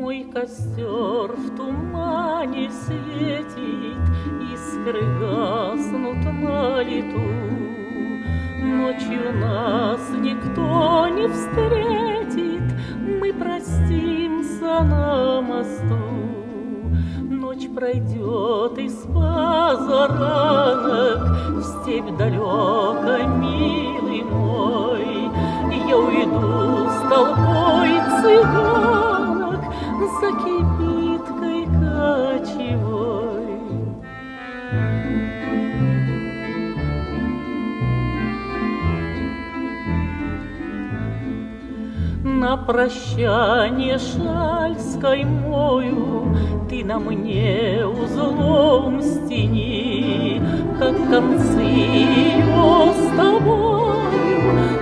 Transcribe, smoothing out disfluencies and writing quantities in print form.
Мой костер в тумане светит, искры гаснут на лету. Ночью нас никто не встретит, мы простимся на мосту. Ночь пройдет из позаранок в степь далеко, милый мой, я уйду с толпой цыганок за кибиткой кочевой. На прощание шаль скаймою ты на мне узлом стяни, как концы ее с тобою